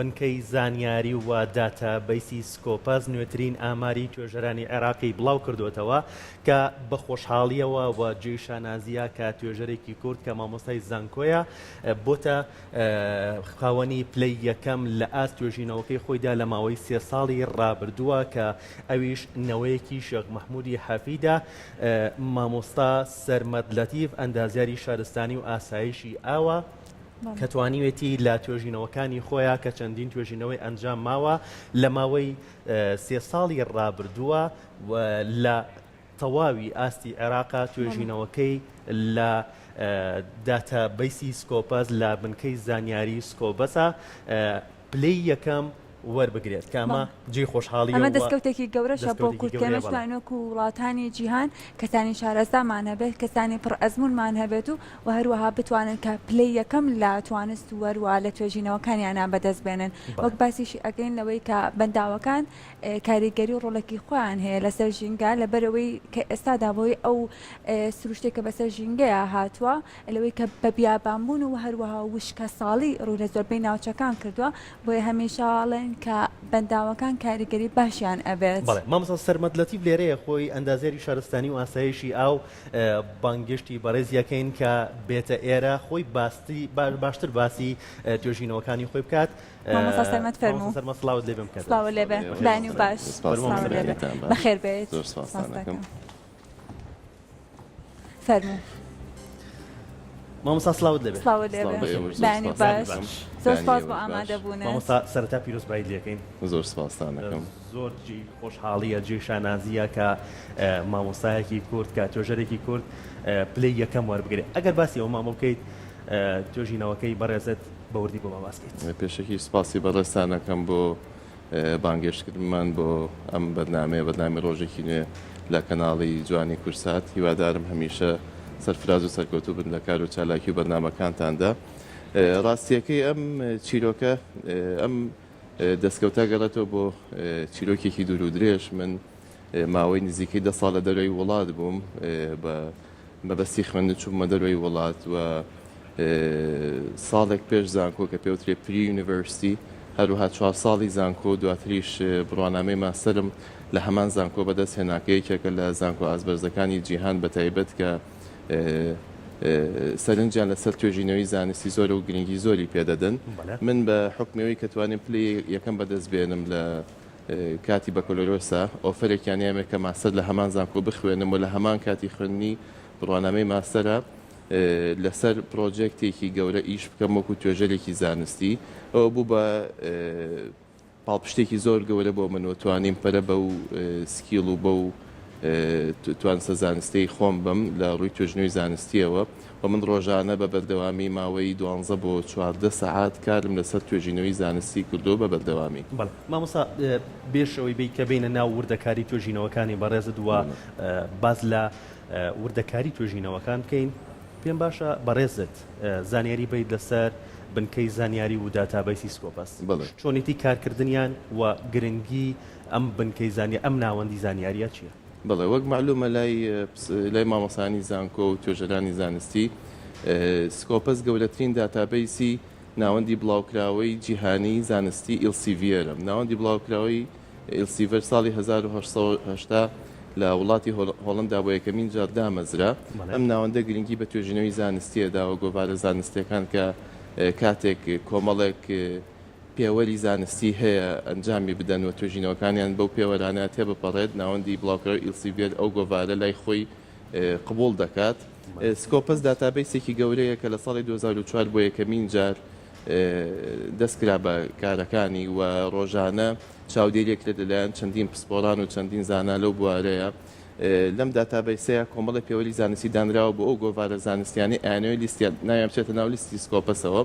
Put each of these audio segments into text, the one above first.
بنکەی زانیاری و داتابەیسی سکۆپاز نوێترین ئاماری توێژەرانی عێراقی بڵاو کردوێتەوە کە بە خۆشحاڵیەوە و جێی شانازیە کە توێژەرێکی کورد کە مامۆستای زانکۆیە بۆتە خاوەنی پلەی یەکەم لە ئاست توێژینەوەکەی خۆیدا لە ماوەی 3 ساڵی ڕابردووە کە ئەویش نەوەیەکی شێخ مەحموودی حەفیدە مامۆستا سەرمەد لەتیف ئەندازیاری شارستانی و ئاسایشی ئاوە کە توانیوێتی لە توێژینەوەکانی خۆیان کە چەندین توێژینەوەی ئەنجام ماوە لە ماوەی 3 ساڵی ڕابردووە لە تەواوی ئاستی عێراقا توێژینەوەکەی لە داتابەیسی سکۆپاز لە بنکەی زانیاری سکۆبەسە پلەی یەکەم وەربگرێت کامە جێی خۆشحاڵی ئەمە دەستکەوتێکی گەورەشە بۆ کورتکەمەش وانۆک و وڵاتانی جیهان کەسانی شارەزامان هەبێت کەسانی پڕ ئەزمونمان هەبێت و هەروەها بتوانن کە پلەی یەکەم لە توانست وەروە لە توێژینەوەکانیانە بەدەست بێنن وەک باسیشی ئەگەین لەوەی کە بەنداوەکان کاریگەری و ڕۆڵێکی خۆیان هەیە لەسەر ژینگە لەبەرەوەی کە ئێستادا بۆی ئەو سروشتێکە بەسەر ژینگەیە هاتووە لەوەی کە بە بیابانبوون و هەروەها وشکە ساڵی ڕوو لە زۆربەی ناوچەکان کردووە بۆیە هەمیشەڵێن کە بەنداوەکان کاریگەری باشیان ئەبێت. بەڵێ مامۆستا سەرمەد لەتیف لێرەیە خۆی ئەندازیاری شارستانی و ئاسایشی ئاو بانگشتی بەڕێز یەکەین کە بێتە ئێرە خۆی باشتر باسی توێژینەوەکانی خۆی بکات. مامۆستا سەرمەد فەرموو. سەرمەد سڵاوت لێ بم کات. سڵاو لێبێ. دانی و باش. بەخێر بێت. فەرموو. مامۆستا سڵاوت لێبێ. سڵاو لێبێ. دانی باش. زۆر سپاس بۆ ئامادەبوونت. مامۆستا سەرەتا پیرۆزبایی لێکەین. زۆر سپاستان دەکەم. زۆر خۆشحاڵیە جێی شانازیە کە مامۆستایەکی کورد کە توێژەرێکی کورد پلەی یەکەم وەربگرێت. ئەگەر باسی ئەو مامۆ بکەیت توێژینەوەکەی بەڕێزت بەوردی بۆ ماباسکەیت. پێشەکی سپاسی بەڕێستان دەکەم بۆ بانگێشتکردمان بۆ ئەم بەرنامە ڕۆژێکی نوێ لە کەناڵی جوانی کورسات هیوادارم هەمیشە سەرفراز و سەرکەوتوو بن لە کار و چالاکی و بەرنامەکانتاندا. ڕاستیەکەی ئەم چیرۆکە ئەم دەستکەوتە گەڕێتەوە بۆ چیرۆکێکی دوور و درێژ من ماوەی نزیکەی 10 ساڵ لە دەروی وڵات بووم بە مەبەستی خوێندن چوومە دەروی وڵات و ساڵێک پێش زانکۆ کە پێوترێ پری یونیڤەرسیتی هەروها 4 ساڵی زانکۆ دواتریش بڕوانامەی ماستەرم لە هەمان زانکۆ بەدەست هێناکەیەکێکە لە زانکۆ ئازبەرزەکانی جیهان بە تایبەت کە سەرنجیان لەسەر توێژینەوەی زانستی زۆر و گرنگی زۆری پێدەدەن من بە حکمەوەی کە توانیم پلی یەکەم بەدەست بێنم لە کاتی بەکۆلۆرۆسا ئۆفرێکیان ئێمە کە ماستەر لە هەمان زانکۆ بخوێنم و لە هەمان کاتی خوێندنی بڕوانامەی ماستەرە لەسەر پرۆژێکتێکی گەورە ئیش بکەم وەکو توێژەرێکی زانستی ئەوە بوو بە پاڵپشتێکی زۆر گەورە بۆ من و توانیم پەرە بە و سکیڵ و بە و توانسە زانستی خۆم بم لە ڕووی توێژنەوەی زانستیەوە و من ڕۆژانە بە بەردەوامی ماوەی 12 بۆ 14 سەعات کارم لەسەر توێژینەوەی زانستی کردو بە بەردەوامی. مامۆستا بێشەوەی بی کە بینە ناو وردەکاری توێژینەوەکانی بەڕێزت وە باز لە وردەکاری توێژینەوەکان بکەین پێم باشە بەڕێزت زانیاری بیت لەسەر بنکەی زانیاری و داتابەیسی سکۆپاس چۆنیتی کارکردنیان و گرنگی ئەم بنکەی زانیاری ئەم ناوەندی زانیاریە چییە؟ بەڵێ وەک معلومە لای مامۆسانی زانکۆ و توێژەرانی زانستی سکۆپەس گەورەترین داتابەیسی ناوەندی بڵاوکراوەی جیهانی زانستی ئیلسیڤیەرە. ناوەندی بڵاوکراوەی ئیلسیڤەر ساڵی 1970 لە وڵاتی هۆڵندا بۆ یەکەمین جار دامەزرا. ئەم ناوەندە گرنگی بە توێژینەوەی زانستیەداوە گۆڤارە زانستیەکان کە کاتێک کۆمەڵێک پێوەری زانستی هەیە ئەنجامی بدەن و توێژینەوەکانیان بەو پێوەرانە تێبپەڕێت ناوەندی بڵاوکراوی ئیلسیڤیەر ئەو گۆڤارە لای خۆی قبول دەکات. سکۆپەس داتابەیسێکی گەورەیە کە لە ساڵی 2004 بۆ یەکەمین جار دەستکرا بە کارەکانی و ڕۆژانە چاودێریەک لەلایەن چەندین پسپۆران و چەندین زانا لەو بوارەیە لەم داتابەیسەیە کۆمەڵە پێوەری زانستی دانراوە بۆ ئەو گۆڤارە زانستیانی ئاینەوەی لیستیان ناویان بچێتە ناو لیستی سکۆپەسەوە.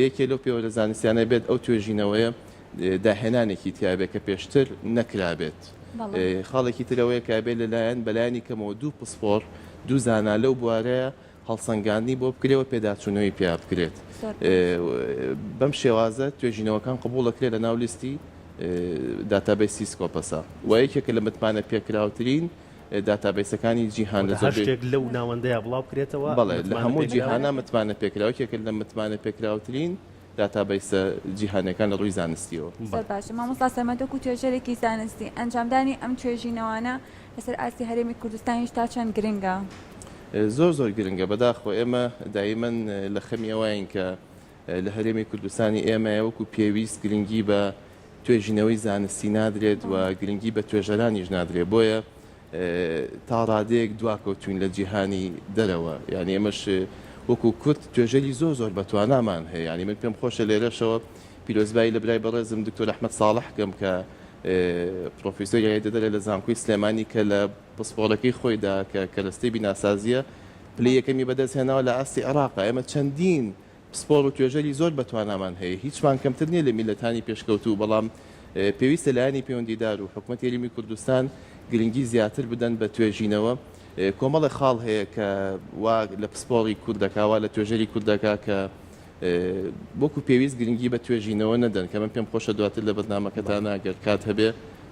یەکێ لەو پێوەرە زانستیانە بێت ئەو توێژینەوەیە داهێنانێکی تیابێت کە پێشتر نەکرابێت. خاڵێکی ترەوەیە کابێت لەلایەن بەلایانی کەمەوە 2 پسپۆر 2 زانا لەو بوارەیە هەڵسەنگاندنی بۆ بکرێەوە پێداچوونەوەی پێ بکرێت. بەم شێوازە توێژینەوەکان قبوڵەکرێت لە ناو لیستی داتابەیسی سکۆپەسە و یەکێکە لە متمانە پێکراوترین داتابەیسەکانی جیهان لە هەشتێک لەو ناوەندەیە بڵاو بکرێتەوە. بەڵێ لە هەموو جیهانە متمانە پێکراوەکێکە لە متمانە پێکراوترین داتابیسە جیهانەکان لە ڕووی زانستیەوە. باشە مامۆستا سەمەدۆک و توێژەرێکی زانستی ئەنجامدانی ئەم توێژینەوانە لەسەر ئاستی هەرێمی کوردستانی تا چەند گرنگە؟ زۆر گرنگە بەداخۆ ئێمە دایمەن لە خەمیەوەین کە لە هەرێمی کوردستانی ئێمە وەکو پێویست گرنگی بە توێژینەوەی زانستی نادرێت و گرنگی بە توێژەرانیش نادرێت بۆیە تا ڕادەیەک دواکەوتوین لە جیهانی دەرەوە یعنی ئێمەش وەکو کورد توێژەری زۆر بەتوانامان هەیە ینی من پێم خۆشە لێرەشەوە پیرۆزبایی لە برای بەڕێزم دکتۆر ئەحمەد ساڵح کەم کە پرۆفیسۆر یاری دەدەرێت لە زانکۆی سلێمانی کە لە پسپۆرەکەی خۆیدا کە کەرەستەی بیناسازیە پلی یەکەمی بەدەستهێناوە لە ئاستی عێراقا ئێمە چەندین پسپۆر و توێژەری زۆر بەتوانامان هەیە هیچمان کەمتر نییە لە میلەتانی پێشکەوتوو بەڵام پێویستە لایەنی پەیوەندیدار و حکوومەتی هەرێمی کوردستان گرنگی زیاتر بدەن بە توێژینەوە کۆمەڵی خاڵ هەیە کە وا لە پسپۆڕی کوردەکەوا لە توێژەری کوردەکە کە بۆکو پێویست گرنگی بە توێژینەوە نەدەن کە من پێم خۆشە دواتر لە بەرنامەکەتان ئەگەر کات هەبێ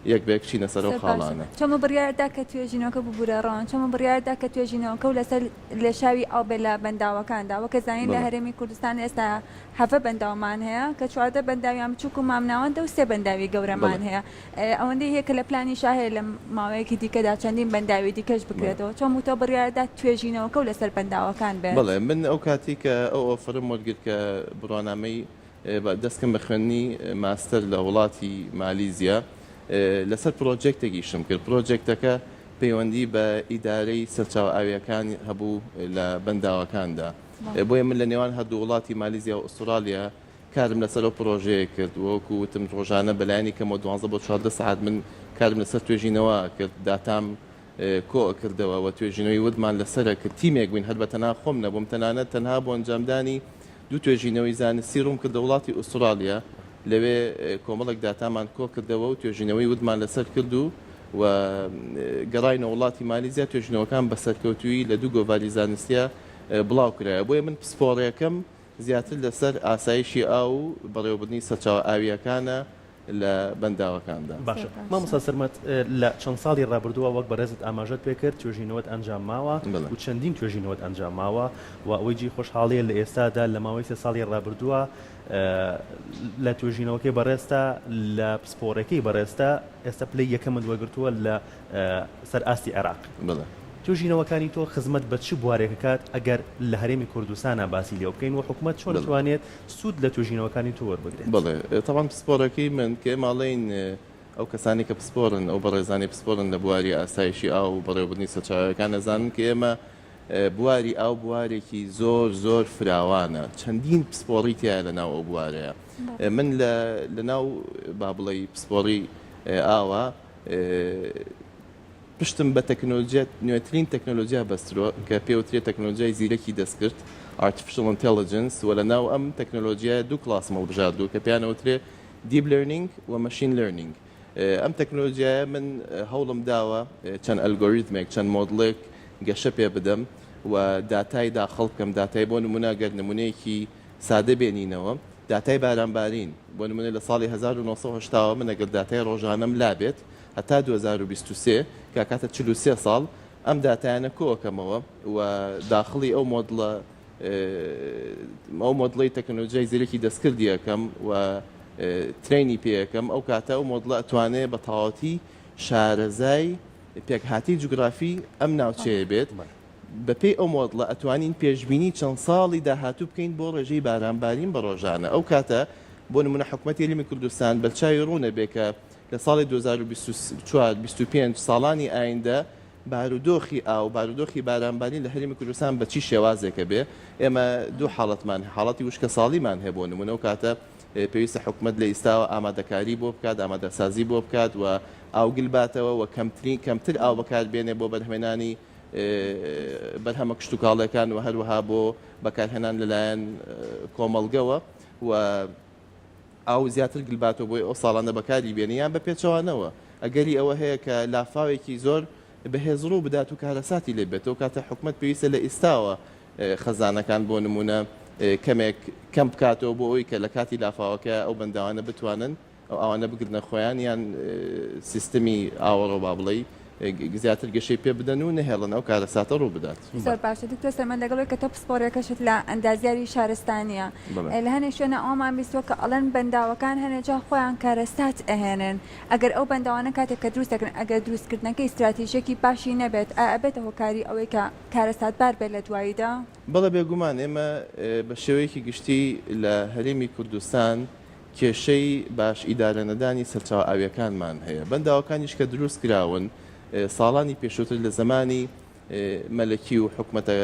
یەک بێکچینە سەرەوە خاڵانە چۆن بڕیاردا کە توێژینەوەکە ببوورەڕان چۆن بڕیاردا کە توێژینەوەکە و لەسەر لە شاوی ئەو بێ لە بەنداوەکاندا وەکە زانین لە هەرێمی کوردستان ئێستا هەفە بەنداومان هەیە کە چواردە بەنداویان بچووک و مامناوەندە و سێ بەنداوی گەورەمان هەیە ئەوەندەی هەیە کە لە پلانی شا هەیە لە ماوەیەکی دیکەدا چەندین بەنداوی دیکەش بکرێتەوە چۆن تۆ بڕیاردا توێژینەوەکە و لەسەر بەنداوەکان بێت بەڵێ من ئەو کاتی کە ئەو ئۆفرم وەرگرت کە بڕوانامەی دەستکەم بە خوێندنی ماستەر لە وڵاتی مالیزیا لەسەر پرۆجێکتێکی شم کرد پرۆجێکتەکە پەیوەندی بە ئیدارەی سەرچاو ئاویەکان هەبوو لە بەنداوەکاندا بۆیە من لە نێوان هەردوو وڵاتی مالیزیا و ئوسترالیا کارم لەسەر ئەو پرۆژەیە کرد وەکو وتم ڕۆژانە بەلایانی کەمە 12 بۆ 14 ساعت من کارم لەسەر توێژینەوە کرد داتام کۆ کردەوە و توێژینەوەی وتمان لەسەرە کرد تیمێک بووین هەر بە تەنها خۆم نەبووم تەنانەت تەنها بۆ ئەنجامدانی دوو توێژینەوەی زانستی ڕووم کردە وڵاتی ئوسترالیا لەوێ کۆمەڵێک داتامان کۆ کردەوە و توێژینەوەی وتمان لەسەر کردو و گەڕاینە وڵاتی مالیزیا توێژینەوەکان بە سەرکەوتووی لە دوو گۆڤاری زانستیە بڵاو کرایە بۆیە من پسپۆڕەکەم زیاتر لەسەر ئاسایشی ئاو و بەڕێوەبردنی سەرچاوە ئاویەکانە لە بەنداوەکاندا باشە مامۆستا سەرمەت لە چەند ساڵی ڕابردووە وەک بەڕێزت ئاماژەت پێکرد توێژینەوەت ئەنجام ماوە و چەندین توێژینەوەت ئەنجام ماوە و ئەوەی جی خۆشحاڵیە لە ئێستادا لە ماوەی 3 ساڵی ڕابردووە لە توێژینەوەکەی بەڕێستا لە پسپۆڕەکەی بەڕێستا ئێستا پلەی یەکەمت وەرگرتووە لە سەر ئاستی عێراق توێژینەوەکانی تۆ خزمەت بە چ بوارێک کات ئەگەر لە هەرێمی کوردستانە باسی لێ بکەین و حکوومەت چۆن دەتوانێت سوود لە توێژینەوەکانی تۆ وەربگرێت بڵێ تەوان پسپۆڕەکەی من کە ماڵین ئەو کەسانی کە پسپۆرن ئەو بەڕێزانی پسپۆرن لە بواری ئاسایشی ئاو و بەڕێوەبردنی سەرچاوەکان نەزانن کە ئێمە بواری ئاو بوارێکی زۆر فراوانە چەندین پسپۆڕی تایە لە ناو ئەو بوارەیە من لە ناو با بڵێ پسپۆڕی ئاوە پشتم بە تەکنۆلۆژیا نوێترین تەکنۆلۆژیا بەسترۆ کە پێوترێت تەکنۆلۆژیای زیرەکی دەستکرد artificial intelligence و لە ناو ئەم تەکنۆلۆژیای دوو کلاسمە بژاردوو کە پێیانەوترێ deep learning و machine learning ئەم تەکنۆلۆژیایە من هەوڵم داوە چەند ئەلگۆریتمێک چەند مۆدڵێک گەشە پێ بدەم و داتای داخڵ بکەم داتای بۆ نمونە گەر نمونەیەکی سادە بێنینەوە داتای بارانبارین بۆ نمونە لە ساڵی 1970 من ئەگەر داتای ڕۆژانەم لابێت هەتا 2023 کە کاتە 43 ساڵ ئەم داتایانە کۆکەمەوە و داخڵی ئەو مۆدڵی تەکنۆلۆژیای زیرەکی دەستکردی یەکەم و ترینی پێیەکەم ئەو کاتە ئەو مۆدڵە ئەتوانێت بە تەواوەتی شارەزای پێکهاتی جوگرافی ئەم ناوچەیە بێت بەپێی ئەو مۆدڵە ئەتوانین پێشبینی چەند ساڵی داهاتوو بکەین بۆ ڕێژەی بارانبارین بە ڕۆژانە ئەو کاتە بۆ نمونە حکوومەتی هەرێمی کوردستان بەرچاوی ڕوونە بێ کە لە ساڵی 2024-25 ساڵانی ئایندە بارودۆخی ئاو بارودۆخی بارانبارین لە هەرێمی کوردستان بە چی شێوازێکە بێ ئێمە دوو حاڵەتمان حاڵەتی وشکە ساڵیمان هەیە بۆ نمونە و کاتە پێویستە حکوومەت لە ئێستاوە ئامادەکاری بۆ بکات ئامادەسازی بۆ بکات و ئاوگل باتەوە و کەمتر ئاو بەکاربێنێ بۆ بەرهێنانی بەرهەمە کشت و کاڵەکان و هەروەها بۆ بەکارهێنان لەلایەن کۆمەڵگەوە و ئاو زیاتر گلباتەوە بۆی ئەو ساڵانە بەکاری بێنیان بە پێچەوانەوە ئەگەری ئەوە هەیە کە لافاوێکی زۆر بەهێزڕوو بدات و کارەساتی لێ بێتەوە کاتە حکوومەت پێویستە لە ئێستاوە خەزانەکان بۆ نمونە کەمێک کەم بکاتەوە بۆ ئەوی کە لە کاتی لافاوەکە ئەو بەنداوانە بتوانن ئەو ئەوانە بگرنە خۆیان یان سیستمی ئاوەڕۆ با بڵێ زیاتر گەشەی پێ بدەن و نەهێڵن ئەو کارەساتە ڕوو بدات. زۆر باشە دکتۆر سەرمەند لەگەڵەوەی کە تۆ پسپۆڕێکەشت لە ئەندازیاری شارستانیە لە هەنێک شوێنە ئەومان بیستوە کە ئەڵەن بەنداوەکان هەنێجا خۆیان کارەسات ئەهێنن ئەگەر ئەو بەنداوانە کاتێک کە دروست دەکەن ئەگەر دروستکردنەکەی استراتیژیەکی باشی نەبێت ئەبێتە هۆکاری ئەوەی کە کارەساتبار بێت لە دواییدا. بەڵێ بێگومان ئێمە بە شێوەیەکی گشتی لە هەرێمی کوردستان کێشەی باش ئیدارەنەدانی سەرچاو ئاویەکانمان هەیە بەنداوەکانیش کە دروست کراون ساڵانی پێشووتر لە زمانی مەلەکی و حکومەتە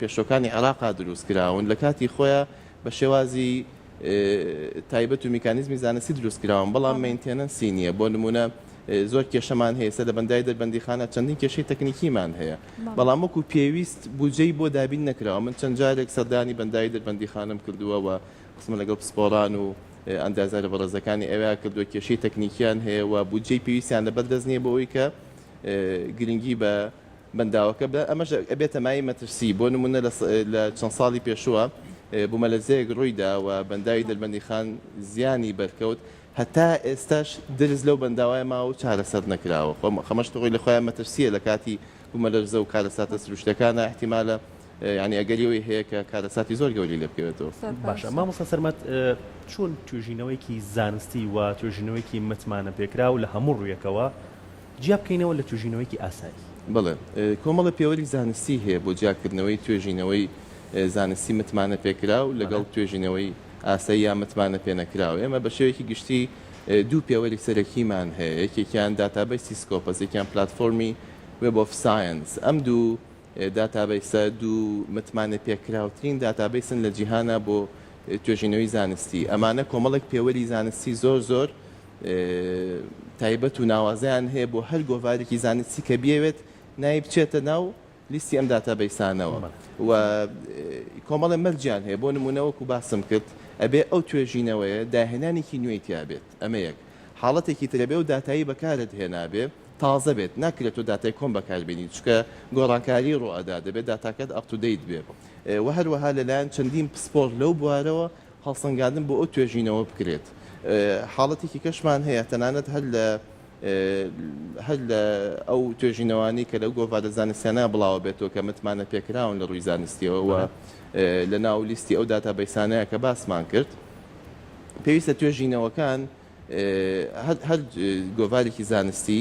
پێشۆکانی عێراقا دروست کراون لە کاتی خۆیان بە شێوازی تایبەت و میکانیزمی زانستی دروست کراون بەڵام مینتێنەنسی نییە بۆ نمونە زۆر کێشەمان هەیە سەر لە بەندای دەربەندیخانە چەندین کێشەی تەکنیکیمان هەیە بەڵام وەکو پێویست بودجەی بۆ دابین نەکراوە من چەند جارێک سەردانی بەندای دەربەندیخانەم کردووە قسمە لەگەڵ پسپۆڕان و ئەندازارە بەڕێزەکانی ئەوە کردووە کێشەی تەکنیکیان هەیە و بودجەی پێویستیان لەبەردەست نییە بۆەوەی کە گرنگی بە بەنداوەکە بە ئەمەش ئەبێتە مای مەترسی بۆ نمونە لە چەند ساڵی پێشووە بوومەلەرزەیەک ڕوویدا و بەنداوی دەربەندیخان زیانی بەرکەوت هەتا ئێستاش درز لەو بەنداوای ماوە چارەسەر نەکراوە خەمەش تۆی لە خۆیان مەترسیە لە کاتی بوومەلەرزە و کارەساتە سروشتەکانە احتیمالە ینی ئەگەریەوەی هەیە کە کارەساتی زۆر گەوری لێ بکەوێتەوە. باشە مامۆستا سەرمەد چۆن توێژینەوەیکی زانستی و توێژینەوەیکی متمانە پێکرا و لە هەموو ڕوویەکەوە جیا بکەینەوە لە توێژینەوەیکی ئاسایی. بڵێ کۆمەڵە پێوەری زانستی هەیە بۆ جیاکردنەوەی توێژینەوەی زانستی متمانە پێکرا و لەگەڵ توێژینەوەی ئاسایی یا متمانە پێ نەکراوە ئێمە بە شێوەیەکی گشتی دوو پێوەری سەرەکیمان هەیە یەکێکیان داتابەیسی سکۆپەس یەکیان پلاتفۆرمی وێب ئۆف ساینس ئەم دوو داتابەیسە دوو متمانە پێکراوترین داتابەیسن لە جیهانە بۆ توێژینەوەی زانستی ئەمانە کۆمەڵێک پێوەری زانستی زۆر تایبەت و ناوازیان هەیە بۆ هەر گۆڤارێکی زانستی کە بیاوێت نای بچێتە ناو لیستی ئەم داتابەیسانەوە و کۆمەڵی مەرجیان هەیە بۆ نمونەوەکو باسم کرد ئەبێ ئەو توێژینەوەیە داهێنانێکی نوێی تیابێت ئەمە یەک حاڵەتێکی ترەبێ و داتایی بەکارت هێنابێ تازە بێت ناکرێت و داتای کۆم بەکاربێنی چکە گۆڕانکاری ڕۆئەدا دەبێت داتاکەت ئەپتودەیت بێ و هەروەها لەلایەن چەندین پسپۆر لەو بوارەوە هەڵسەنگاندن بۆ ئەو توێژینەوە بکرێت حاڵەتێکی کەشمان هەیە تەنانەت هەر لە ئەو توێژینەوانی کە لەو گۆڤارە زانستیانە بڵاوە بێتەوە کە متمانە پێکراون لە ڕووی زانستیەوە و لە ناو لیستی ئەو داتابەیسانەیە کە باسمان کرد پێویستە توێژینەوەکان هەر گۆڤارێکی زانستی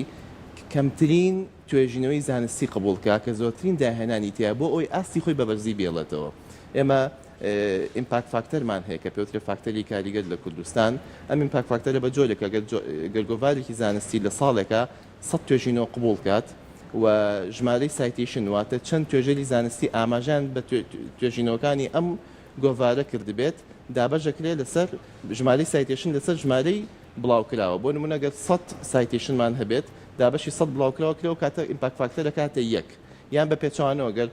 کەمترین توێژینەوەی زانستی قبولکە کە زۆرترین داهێنانی تیا بۆ ئەوی ئاستی خۆی بەبەرزی بێڵێتەوە ئێمە ئیمپاکت فاکتەرمان هەیە کە پێوترە فاکتەری کاریگەر لە کوردستان ئەم ئیمپاکت فاکتەرە بە جۆرێکە گەرگۆڤارێکی زانستی لە ساڵێکە 100 توێژینەوە قبول کات و ژمارەی سایتیشن واتە چەند توێژەری زانستی ئاماژان بە توێژینەوەکانی ئەم گۆڤارە کردبێت دابەژەکرێت لەسەر ژمارەی سایتیشن لەسەر ژمارەی بڵاوکراوە بۆ نمونە گەر 100 سایتیشنمان هەبێت دابەشی 100 بڵاوکراوە کرێ و کاتە ئیمپاکت فاکتەرە کاتە یەک یان بە پێچوانەوە گەر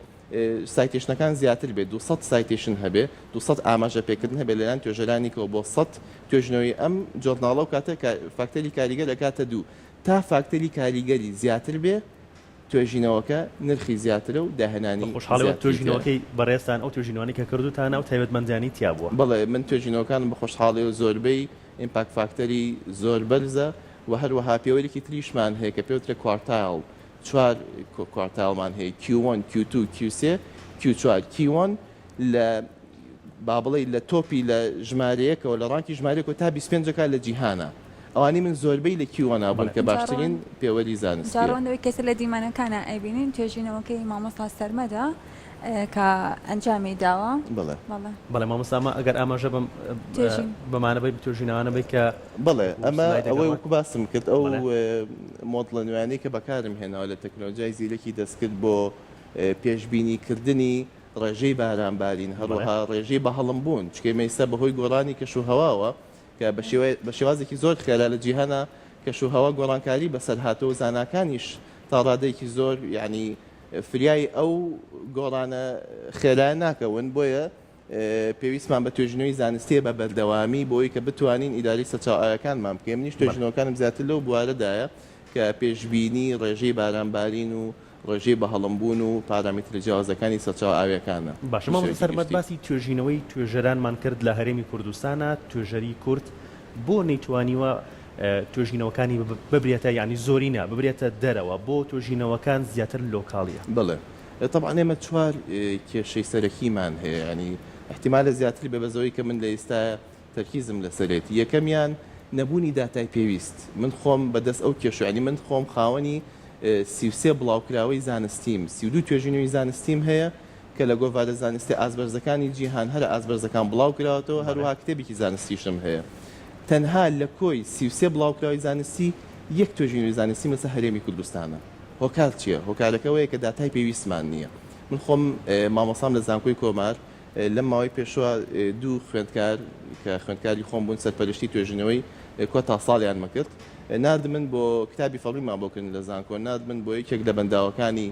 سایتیشنەکان زیاتر بێت 200 سایتیشن هەبێ 200 ئاماژە پێکردن هەبێت لەلایەن توێژەرانیکەوە بۆ 100 توێژنەوەی ئەم جۆرناڵە و کاتە فاکتەری کاریگەر لە کاتە دوو تا فاکتەری کاریگەری زیاتر بێ توێژینەوەکە نرخی زیاترە و داهێنانی خۆشحاڵەوە توێژینەوەکەی بەڕێستان ئەو توێژینەوانی کە کردوتانە و تایبەتمەندیانی تیا بووە. بەڵێ من توێژینەوەکان بە خۆشحاڵی و زۆربەی ئیمپاکت فاکتەری زۆر بەرزە و هەروەها پێوەرێکی تریشمان هەیە کە پێوترە کوارتایل چوار کوارتایلمان هەیە Q1 Q2 Q3 Q4 Q1 لە با بڵێ لە تۆپی لە ژمارەیەکەوە لە ڕانکی ژمارەیەکەوە تا 25 لە جیهانە ئەوانی من زۆربەی لە Q1 بوون کە باشترین پێوەری زانستی جاڕۆندەوەی کەسە لە دیمانەکانە ئەبینین توێژینەوەکەی مامۆستا سەرمەدا کە ئەنجامی داوە بەڵێ مامۆستامە ئەگەر ئاماژە بەمانەبەی توێژینەوانە بێت کە بەڵێ ئەمە ئەوەی وەکو باسم کرد ئەو مۆدڵە نوێیانەی کە بەکارم هێناوە لە تەکنۆلۆژیای زیرەکی دەستکرد بۆ پێشبینیکردنی ڕێژەی بارانبارین هەروەها ڕێژەی بە هەڵم بوون چکە مەیستا بەهۆی گۆڕانی کەشوهەواوە کە بە شێوازێکی زۆر خێرا لە جیهانە کەشوهەوا گۆڕانکاری بەسەر هاتەوە زاناکانیش تا ڕادەیەکی زۆر یعنی فریای ئەو گۆڕانە خێرای ناکەون بۆیە پێویستمان بە توێژینەوەی زانستیە بە بەردەوامی بۆی کە بتوانین ئیداری سەرچاوەکانمان بکەین منیش توێژینەوەکانم زیاتر لەو بوارەدایە کە پێشبینی ڕێژەی بارانبارین و ڕێژەی بە هەڵمبوون و پارامتر جیاوازەکانی سەرچاو ئاویەکانە. باشە مامۆستا سەرمەد باسی توێژینەوەی توێژەرانمان کرد لە هەرێمی کوردستانە توێژەری کورد بۆ نەیتوانیوە توێژینەوەکانی ببرێتە یعنی زۆرینە ببرێتە دەرەوە بۆ توێژینەوەکان زیاتر لۆکاڵیە. بڵێ طبعا ئێمە چوار کێشەی سەرەکیمان هەیە ینی احتیمالە زیاتر بەبەزەوەی کە من لە ئێستا تەرکیزم لەسەرێتی. یەکەمیان نەبوونی داتای پێویست. من خۆم بەدەست ئەو کێشە ینی من خۆم خاوەنی 33 بڵاوکراوەی زانستیم 32 توێژینەوەی زانستیم هەیە کە لە گۆڤارە زانستی ئازبەرزەکانی جیهان هەر ئازبەرزەکان بڵاو کراوەتەوە هەروها کتێبێکی زانستیشم هەیە. تەنها لە کۆی 33 بڵاوکراوەی زانستی یەک توێژینەوەی زانستی مەسە هەرێمی کوردستانە. هۆکار چییە؟ هۆکارەکەوەیە کە داتای پێویستمان نییە. من خۆم مامۆسام لە زانکۆی کۆمار لەم ماوەی پێشوە دوو خوێندکار کە خوێندکاری خۆم بوون سەرپەرشتی توێژینەوەی کۆتا ساڵیان مەکرد نردمن بۆ کتابی فەڕیمان بۆکردن لە زانکۆ نردمن بۆ یەکێک لە بەنداوەکانی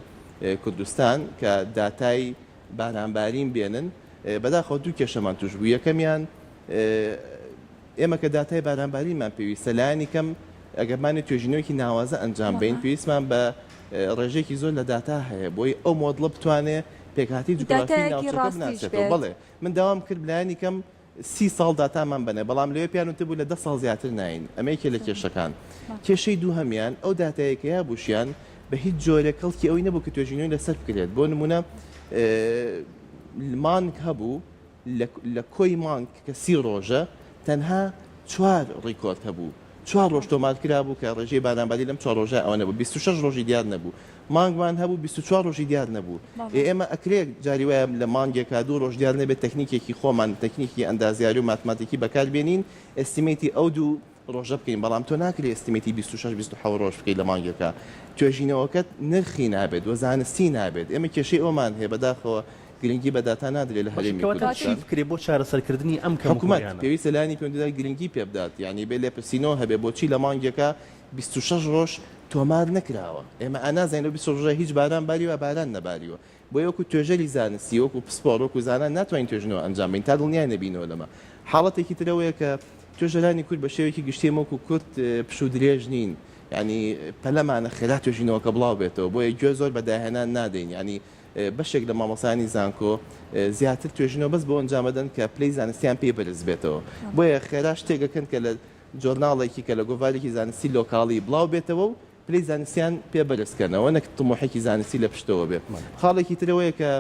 کوردستان کە داتای بارانبارین بێنن بەداخەوە دوو کێشەمان توش بوو. یەکەمیان ئێمە کە داتای بارانباریمان پێویستە لایەنی کەم ئەگەرمانی توێژینەوەیکی ناوازە ئەنجام بین پێویستمان بە ڕێژێکی زۆر لە داتا هەیە بۆی ئەو مۆدڵە بتوانێت پێکهاتی جوگرافی ناوچەکە بناسێتەوە. بەڵێ من داوام کرد لایەنی کەم 30 ساڵ داتامان بنێ بەڵام لەوێ پیانوتە بوو لە 10 ساڵ زیاتر ناین. ئەمەیەکێ لە کێشەکان. کێشەی دووهەمیان ئەو داتایەکەیە بوشیان بە هیچ جۆرە کەڵکی ئەوی نەبوو کە توێژینەوەی لەسەر بکرێت. بۆ نمونە مانگ هەبوو لە کۆی مانگ کە 30 ڕۆژە تەنها 4 ڕیکۆرد هەبوو. 4 ڕۆژ تۆمار کرا بوو کە ڕێژەی بارانباری لەم 4 ڕۆژە ئەوە نەبوو. 26 ڕۆژی دیار نەبوو. مانگمان هەبوو 24 ڕۆژی دیار نەبوو. ئێمە ئەکرێت جاری وایە لە مانگێکا 2 ڕۆژ دیار نەبێت تەکنیکێکی خۆمان تەکنیکی ئەندازیاری و ماتماتیکی بەکاربێنین ئێستیمێتی ئەو دوو ڕۆژە بکەین بەڵام تۆ ناکرێت ئێستیمێتی 26-27 ڕۆژ بکەیت لە مانگێکە. توێژینەوەکەت نرخی نابێت و زانستی نابێت. ئێمە کێشەی ئەومان هەیە بەداخەوە گرنگی بە داتا نادرێت لە هەرێمی کوردستان بکرێت بۆ چارەسەرکردنی ئەم حکوومەت پێویستە لایەنی پەیوەندیدا گرنگی پێ بدات یعنی بێ لێپرسینەوە هەبێ بۆچی لە مانگێکە 26 ڕۆژ تۆمار نەکراوە. ئێمە ئەنازانین لە 26 ڕۆژە هیچ باران باریوە باران نەباریوە. بۆ یەکو توێژەری زانستی وەکو پسپۆڕ وەکو زانان ناتوانین توێژنەوە ئەنجام بدەین تا دڵنیای نەبینەوە لەمە. حاڵەتێکی ترەوەیە کە توێژەرانی کورد بە شێوەیەکی گشتیم وەکو کورد پشو درێژ نین. ینی پەلەمانە خێرا توێژینەوەکە بڵاو بێتەوە بۆیە گوێ زۆر بەداهێنان نادەین. ینی بەشێک لە مامۆسانی زانکۆ زیاتر توێژینەوە بەس بۆ ئەنجامەدەن کە پلەی زانستیان پێ بەرز بێتەوە. بۆیە خێرا شتێکەکەن کە لە جۆرناڵێکی کە لە گۆڤارێکی زانستی لۆکاڵی بڵاو بێتەوە و پلەی زانستیان پێ بەرزکەنەوە نەک تمۆحێکی زانستی لە پشتەوە بێت. خاڵێکی ترەوەیە کە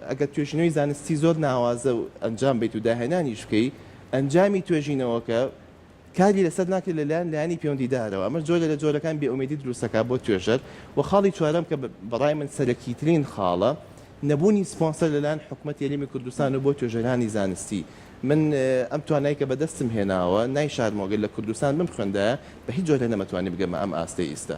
ئەگەر توێژینەوەی زانستی زۆر ناوازە و ئەنجام بێت و داهێنانیش بکەی ئەنجامی توێژینەوەکە کاری لەسەر ناکرێت لەلایەن لایەنی پەیوەندیدارەوە. ئەمە جۆرە لە جۆرەکان بێئومێدی دروستەکە بۆ توێژەر. و خاڵی چوارەم کە بەڕای من سەرەکیترین خاڵە نەبوونی سپۆنسەر لەلایەن حکوومەت یاریمی کوردستان و بۆ توێژەرانی زانستی. من ئەم توانایی کە بەدەستم هێناوە نایشارمۆگەل لە کوردستان بم خوێندە بە هیچ جۆرە نەمەتوانێت بگەمە ئەم ئاستەی ئێستا.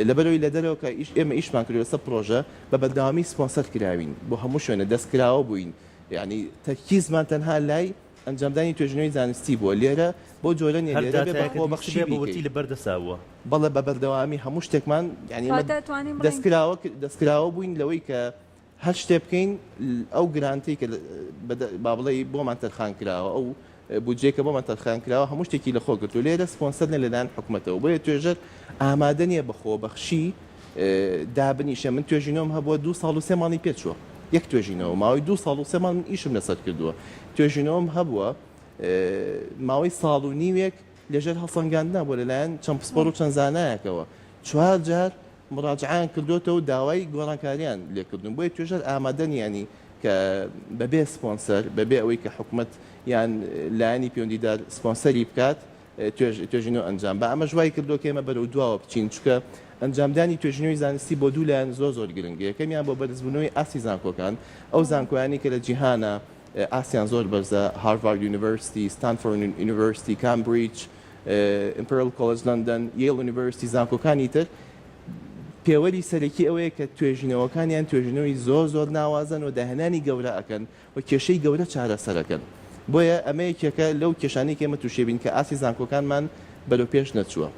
لەبەرەوەی لە دەرەوە کە ئێمە ئیشمان کردو لەسەر پرۆژە بە بەردەوامی سپۆنسەر کراوین بۆ هەموو شوێنە دەستکراوە بووین. یعنی تەرکیزمان تەنها لای ئەنجامدانی توێژینەوەی زانستی بووە. لێرە بۆ جۆرە لێرە بێ بەخۆ بەخشی بەوەتی لە بەردەساوە. بەڵێ بە بەردەوامی هەموو شتێکمان ینی دەستکراوە بووین لەوەی کە هەر شتێ بکەین ئەو گرانتی کە با بڵێ بۆمان تەرخان کراوە ئەو بودجێکە بۆمان تەرخان کراوە هەموو شتێکی لە خۆ گرت و لێرە سپۆنسەر لەلایەن حکوومەتەوە. بۆیە توێژەر ئامادە نییە بەخۆ بەخشی دابنیشە. من توێژینەوەم هەبووە 2 ساڵ و 3 ماڵی پێچووە یەک توێژینەوە ماوەی 2 ساڵ و 3 ماڵ من ئیشم لەسەر کردووە. توێژینەوەم هەبووە ماوەی ساڵ و نیوێک لەژێر هەڵسەنگاندنا بۆ لەلایەن چەند پسپۆڕ و چەند زانایەکەوە 4 جار مراجعان کردوتەوە و داوای گۆڕانکاریان لێکردون. بۆیە توێژەر ئامادە نیانی کە بەبێ سپۆنسەر بەبێ ئەوەی کە حکوومەت یان لایەنی پەیوەندیدار سپۆنسەری بکات توێژینەوە ئەنجام بە. ئەمە ژوای کردو کە ئێمە بەرەو دواوە بچین چونکە ئەنجامدانی توێژینەوەی زانستی بۆ دوو لایەن زۆر گرنگە. یەکەمیان بۆ بەرزبوونەوەی ئاسی زانکۆکان ئەو زانکۆیانی کە لە جیهانە ئاسیان زۆر بەرزە هاروارد یونیڤرسیتی ستانفۆرد یونیڤرسیتی کامبریج ئیمپریال کۆلێج لەندەن یێل یونیڤرسیتی زانکۆکانی تر پێوەری سەرەکی ئەوەیە کە توێژینەوەکانیان توێژینەوەی زۆر ناوازن و داهێنانی گەورە ئەکەن و کێشەی گەورە چارەسەرەکەن. بۆیە ئەمە یەکێکە لەو کێشانەی کە ئێمە تووشێبین کە ئاسی زانکۆکانمان بەرەو پێش نەچووە.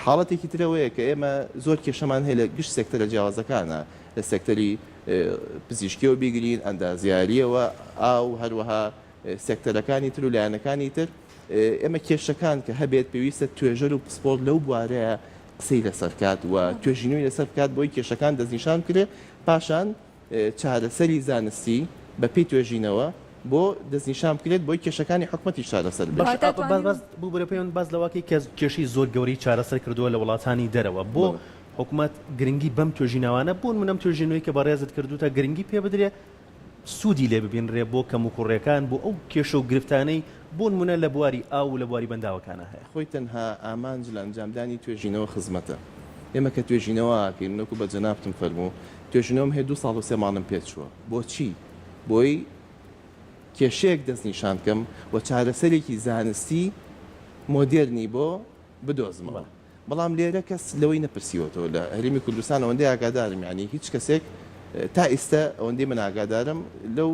حاڵەتێکی ترەوەیە کە ئێمە زۆر کێشەمان هەیە لە گشت سێکتەرە جیاوازەکانە لە سێکتەری پزیشکیەوە بیگرین ئەندازیاریەوە ئاو هەروەها سێکتەرەکانی تر و لایەنەکانی تر ئێمە کێشەکان کە هەبێت پێویستە توێژەر و پسپۆڕ لەو بوارەیە قسەی لەسەر کات و توێژینەوەی لەسەر بکات بۆی کێشەکان دەستنیشان کرێ پاشان چارەسەری زانستی بە پێی توێژینەوە بۆ دەستنیشان بکرێت بۆی کێشەکانی حکومەتی چارەسەر بێت. باز بوو بۆ پێیان باز لەواکەی کە کێشی زۆر گەوری چارەسەر کردووە لە وڵاتانی دەرەوە بۆ حکومت گرنگی بەم توێژینەوانە بوون منم توێژینەوەی کە بەڕێزت کردو تا گرنگی پێ بدرێ سوودی لێ ببینڕێ بۆ کەم و کوڕێکان بۆ ئەو کێشە و گرفتانەی بوون منە لە بواری ئاو لە بواری بەنداوەکانە هەیە. خۆی تەنها ئامانج لە ئەنجامدانی توێژینەوە خزمەتە. ئێمە کە توێژینەوەکەین نەکو بە جەنابتم فەرموو توێژینەوەم هەیە 2 ساڵ و 3 ماڵم پێ چووە. بۆچی؟ بۆی کێشەیەک دەستنیشان بکەم و چارەسەرێکی زانستی مۆدێرنی بۆ بدۆزمەوە. بەڵام لێرە کەس لەوەی نەپرسیوەتەوە لە هەرێمی کوردستان ئەوەندەی ئاگادارم یعنی هیچ کەسێک تا ئێستا ئەوەندەی من ئاگادارم لەو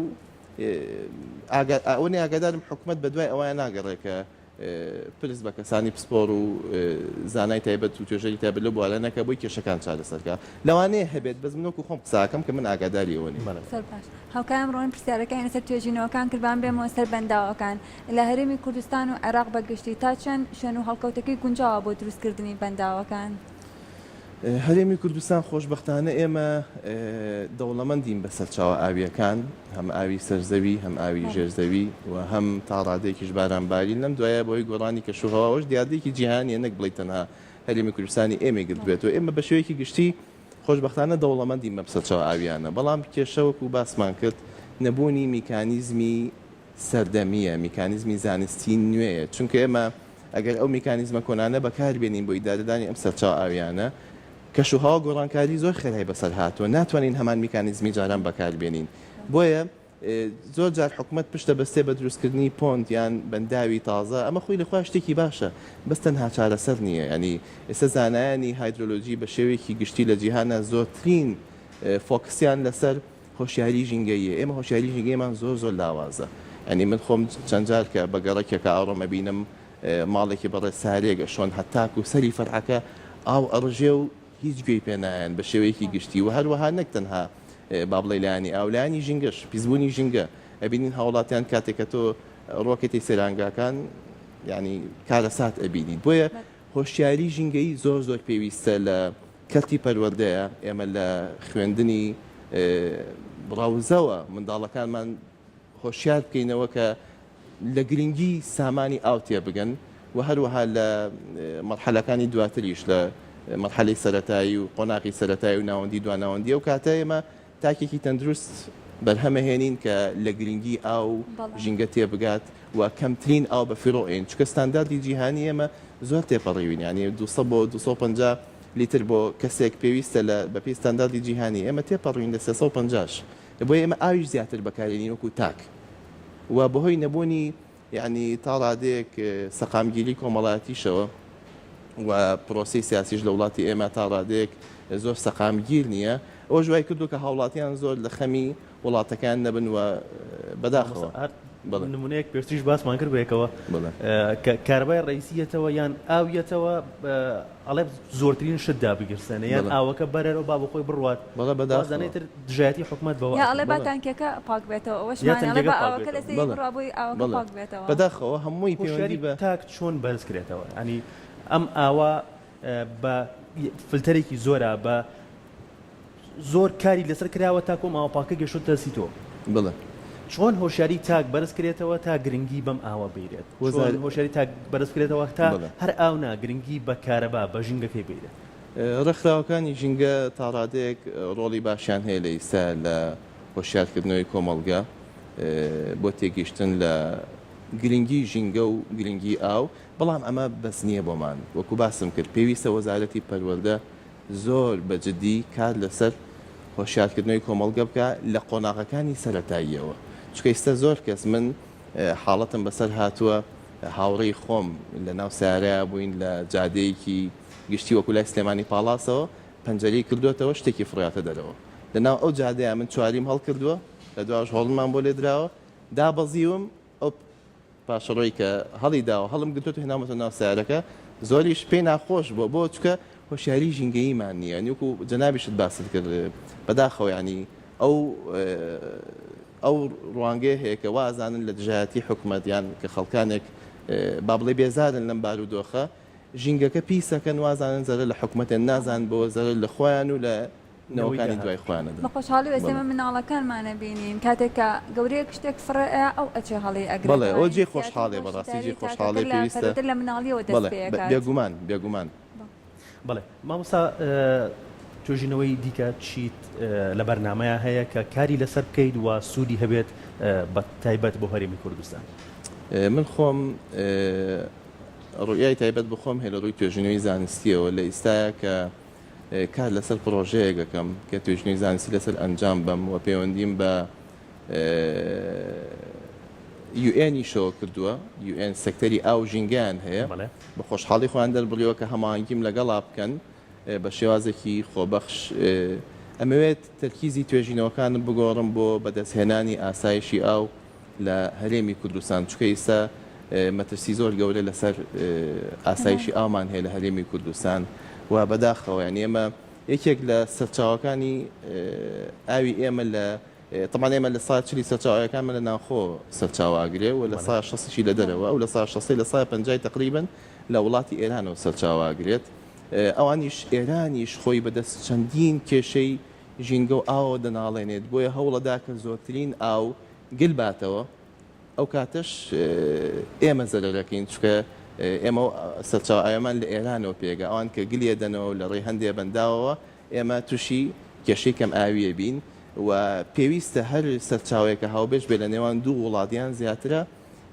ئەوەی ئاگادارم حکومت بە دوای ئەوەیە ناگەڕێکە پرس بە کەسانی پسپۆر و زانای تایبەت و توێژەری تایبەت لە بوارانەکە بۆی کێشەکان چارەسەرکە لەوانەیە هەبێت بەس منۆک و خۆم قساکەم کە من ئاگاداریەوە نیم. هاوکارم ڕۆن پرسیارەکانی سەر توێژینەوەکان کردبان بێمەوە سەر بەنداوەکان لە هەرێمی کوردستان و عێراق بەگشتی تا چەند شوێن و هەڵکەوتەکەی گونجاوە بۆ دروستکردنی بەنداوەکان. هەرێمی کوردستان خۆشبەختانە ئێمە دەوڵەمەندین بەسەر چاوە ئاویەکان هەم ئاوی سەرزەوی هەم ئاوی ژێرزەوی و هەم تا ڕادێکیش بارانباری لەم دوایە بۆی گۆڕانی کەشوهەواش دیادێکی جیهانیە نەک بڵێ تەنها هەرێمی کوردستانی ئێمە گرتبێتەوە ئێمە بە شێوەیەکی گشتی خۆشبەختانە دەوڵەمەندین بە بەسەر چاوە ئاویانە بەڵام کێشەوەک و باسمان کرد نەبوونی میکانیزمی سەردەمیە میکانیزمی زانستی نوێیە چونکە ئێمە ئەگەر ئەو میکانیزمە کۆنانە بەکاربێنین بۆ ئیدارەدانی ئەم سەرچاو ئاویانە کەشوهەوا گۆڕانکاری زۆر خێرای بەسەر هاتووە ناتوانین هەمان میکانیزمی جاران بەکاربێنین بۆیە زۆر جار حکومت پشتە بەستێ بە دروستکردنی پۆنت یان بەنداوی تازە ئەمە خۆی لەخوا شتێکی باشە بەس تەنها چارەسەر نییە ینی ئێستا زانایانی هایدرۆلۆژی بە شێوەیەکی گشتی لە جیهانە زۆرترین فۆکسیان لەسەر هۆشیاری ژینگەیە ئێمە هۆشیاری ژینگەیمان زۆر لاوازە ینی من خۆم چەند جار کە بە گەڕێکێکە ئاڕۆمە بینم ماڵێکی بەڕێ سارێگە شۆن هەتاک و سەری فەرعەکە ئاو ئەڕژێ و هیچ گوێی پێنایەن بە شێوەیەکی گشتی و هەروەها نەک تەنها با بڵێ لایانی ئاولانی ژینگەش پیسبوونی ژینگە ئەبینین هاوڵاتیان کاتێکە تۆ ڕۆکێتی سێرانگاکان ینی کارە سات ئەبینیت بۆیە هۆشیاری ژینگەی زۆر پێویستە لە کەتی پەروەردەیە ئێمە لە خوێندنی بڕاوزەوە منداڵەکانمان هۆشیار بکەینەوە کە لە گرنگی سامانی ئاو تێ بگەن و هەروەها لە مەرحەلەکانی دواتریش لە مەرحەلەی سەرەتایی و قۆناغی سەرەتایی و ناوەندی دواناوەندی و کاتە ئێمە تاکێکی تەندروست بەرهەمەهێنین کە لە گرنگی ئاو ژینگە تێبگات و کەمترین ئاو بە فیڕۆئین چکە ستانداردی جیهانی ئێمە زۆر تێپەڕیوین ینی 200 بۆ 250 لیتر بۆ کەسێک پێویستە لە بەپی ستانداردی جیهانی ئێمە تێپەڕوین لە 350 بۆیە ئێمە ئاویش زیاتر بەکارێنین وەکو تاک و بەهۆی نەبوونی یعنی تا ڕادێک سەقامگیری کۆمەڵایەتیشەوە و پرۆسی سیاسیش لە وڵاتی ئێمە تا ڕادێک زۆر سەقامگیر نییە ئەوە ژوای کردو کە هاوڵاتیان زۆر لە خەمی وڵاتەکان نەبن و بەداخەوە نمونەیەک پێشتریش باسمان کرد بەیەکەوە کاربای ڕئیسیەتەوە یان ئاویەتەوە ئەڵێ زۆرترین شتدا بگرسێنە یان ئاوەکە بەرەرەوە با بە خۆی بڕوات بەڵێ دژایەتی حکومت بەوە ئەڵێ با تانکێکە پاک بێتەوە ئەوەشمانە بە ئاوەکە لەسەری بڕابووی ئاوەکە پاک بێتەوە بەداخەوە هەمووی پەیوەندی بە تاک چۆن بەرز کرێتەوە ینی ئەم ئاوا بە فلتەرێکی زۆرە بە زۆر کاری لەسەر کراوە تاکۆم ئاوپاکە گەشتە دەسیتەوە بڵێ چۆن هۆشیاری تاک بەرز کرێتەوە تا گرنگی بەم ئاوە بێرێت هۆشیاری تاک بەرز کرێتەوە تا هەر ئاونا گرنگی بە کارەبا بە ژینگەکەی بێرێت ڕێکخراوەکانی ژینگە تا ڕادێک ڕۆڵی باشیان هەیە لە ئێستا لە هۆشیارکردنەوەی کۆمەڵگە بۆ تێگەیشتن لە گرنگی ژینگە و گرنگی ئاو بەڵام ئەمە بەس نییە بۆمان وەکو باسم کرد پێویستە وەزارەتی پەروەردە زۆر بەجددی کار لەسەر هۆشیارکردنەوەی کۆمەڵگە بکە لە قۆناغەکانی سەرەتاییەوە چکە ئێستا زۆر کەس من حاڵەتم بەسەر هاتووە هاوڕێی خۆم لە ناو سیارەیە بووین لە جادەیەکی گشتی وەکو لای سلێمانی پاڵاسەوە پەنجەرەی کردوێتەوە شتێکی فڕاتە دەرەوە لەناو ئەو جادەیە من چواریم هەڵکردووە لە دواش هەڵمان بۆ لێ درراوە دابەزیوم ئەو پاشەڕۆی کە هەڵی داوە هەڵم گرتووە هێنامەتە ناو سیارەکە زۆریش پێی ناخۆش بووە بۆ چکە هۆشیاری ژینگەییمان نییە نیوەکو جەنابیشت باست کرد بەداخەوە ینی ئەو ڕوانگەیە هەیە کە وازانن لە دژایەتی حکومەتیان کە خەڵکانێک با بڵێ بێزارن لەم بارودۆخە ژینگەکە پیسەکەن وازانن زەرە لە حکومەتێن نازان بۆ زەرە لە خۆیان و لە نەوەکانی دوای خوانەدا بە خۆشحاڵی ئێسێمە مناڵەکانمانە بینین کاتێکە گەورەیەک شتێک فڕێ ئەو ئەچێ هەڵی ئەگرێت بەڵێ ئەو جێ خۆشحاڵێ بەڕاستی جێ خۆشحاڵێ پێویستە لە مناڵیەوە دەست پێکات بێگومان بەڵێ مامۆستا توێژینەوەی دیکە چیت لە بەرنامەیە هەیە کە کاری لەسەر بکەیت و سوودی هەبێت بە تایبەت بۆ هەرێمی کوردستان من خۆم ڕوئای تایبەت بخۆم هێ لە ڕووی توێژینەوەی زانستیەوە لە ئێستاە کە کار لەسەر پرۆژەیەکەکەم کە توێژینەوەی زانستی لەسەر ئەنجام بم و پەیوەندیم بە UN شۆ کردووە UN سەکتەری ئاو ژینگیان هەیە بە خۆشحاڵی خۆیان دەربڕیەوە کە هەماهەنگیم لەگەڵا بکەن بە شێوازێکی خۆبەخش ئەمەوێت تەرکیزی توێژینەوەکانم بگۆڕم بۆ بەدەستهێنانی ئاسایشی ئاو لە هەرێمی کوردستان چکە ئێستا مەترسی زۆر گەورە لەسەر ئاسایشی ئامان هەیە لە هەرێمی کوردستان و بەداخەوە یان ئێمە یەکێک لە سەرچاوەکانی ئاوی ئێمە لە طبعا ئێمە لە سا چلی سەرچاوەکانمە لە ناخۆ سەرچاواگرێ و لە سا 6 لە دەرەوە و لە سا 6 لە سا 50 تقریبا لە وڵاتی ئێرانەوە سەرچاواگرێت ئەوانیش ئێرانیش خۆی بەدەست چەندین کێشەی ژینگە و ئاوە دەناڵێنێت بۆیە هەوڵەدا کە زۆرترین ئاو گل باتەوە ئەو کاتەش ئێمە زەرەرەکەین چکە ئێمە سەرچاو ئامان لە ئێرانەوە پێگە ئەوان کە گلێ دەنەوە لە ڕێی هەندێ بەنداوەوە ئێمە تووشی کێشەی کەم ئاویە بین و پێویستە هەر سەرچاوەیەکە هاوبێژ بێ لە نێوان دوو وڵاتیان زیاترە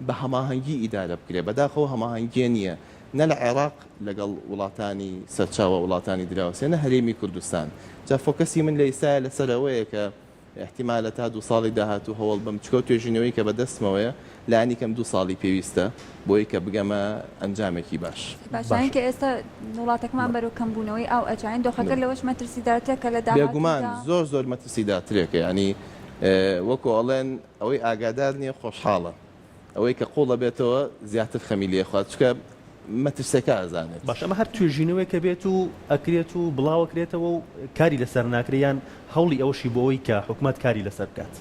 بە هەماهەنگی ئیدارە بکرێ بەداخەوە هەماهەنگیە نییە نە لە عێراق لەگەڵ وڵاتانی سەرچاوە وڵاتانی دراوسێ نە هەرێمی کوردستان جا فۆکەسی من لە ئێستاە لەسەرەوەیە کە احتیمالە تا 2 ساڵی داهاتوو هەوڵ بم چکۆ توێژینەوەی کە بەدەستمەوەیە لانی کەم 2 ساڵی پێویستە بۆی کە بگەمە ئەنجامێکی باشین کە ئێستا وڵاتێکمان بەرەو کەمبوونەوەی ئاو ئەجاین دۆخەکە لەوەش مەترسیدارترە کە لە بێگومان زۆر مەترسیدارترێکە ینی وەکو ئەڵێن ئەوەی ئاگادار نییە خۆشحاڵە ئەوەی کە قوڵە بێتەوە زیاتر خەمی لێخوات چکە مەترسەکە ئازانێت باش ئەمە هەر توێژینەوەی کە بێت و ئەکرێت و بڵاوەکرێتەوە و کاری لەسەر ناکریان هەوڵی ئەوشی بۆەوەی کە حکومەت کاری لەسەر بکات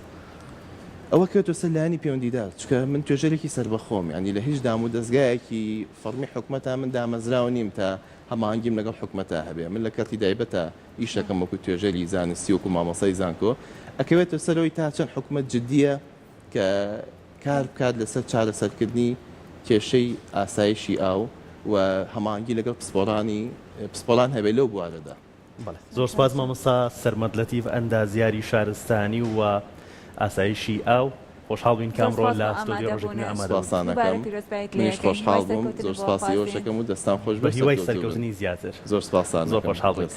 ئەوە کێتۆ سەر لایانی پەیوەندیدار چکە من توێژەرێکی سربەخۆم ینی لە هیچ دام و دەستگایەکی فەرمی حکومەتە من دامەزراوە نیم تا هەماهەنگیم لەگەڵ حکومەتە هەبێ من لە کاتی دایبەتە ئیشەکەم وەکو توێژەری زانستی وەکو مامۆسای زانکۆ ئەکەوێتە سەرەوەی تا چەند حکومەت جددیە کە کار بکات لەسەر چارەسەرکردنی کێشەی ئاسایشی ئاو و هەماهەنگی لەگەڵ پسپۆلان هەبێ لەو بوارەدا زۆر سپاس مامۆستا سەرمەد لەتیف ئەندازیاری شارستانی و ئاسایشی ئاو خۆشحاڵ بووین کامڕۆ لە ستۆدیۆ ڕۆژێکی ئامادەسانەکەم منیش خۆشحاڵ بووم زۆر سپاسی ئەوشەکەم و دەستان خۆش بە هیوای سەرکەوتنی زیاتر زۆر سپاسان زۆر خۆشحاڵ بووین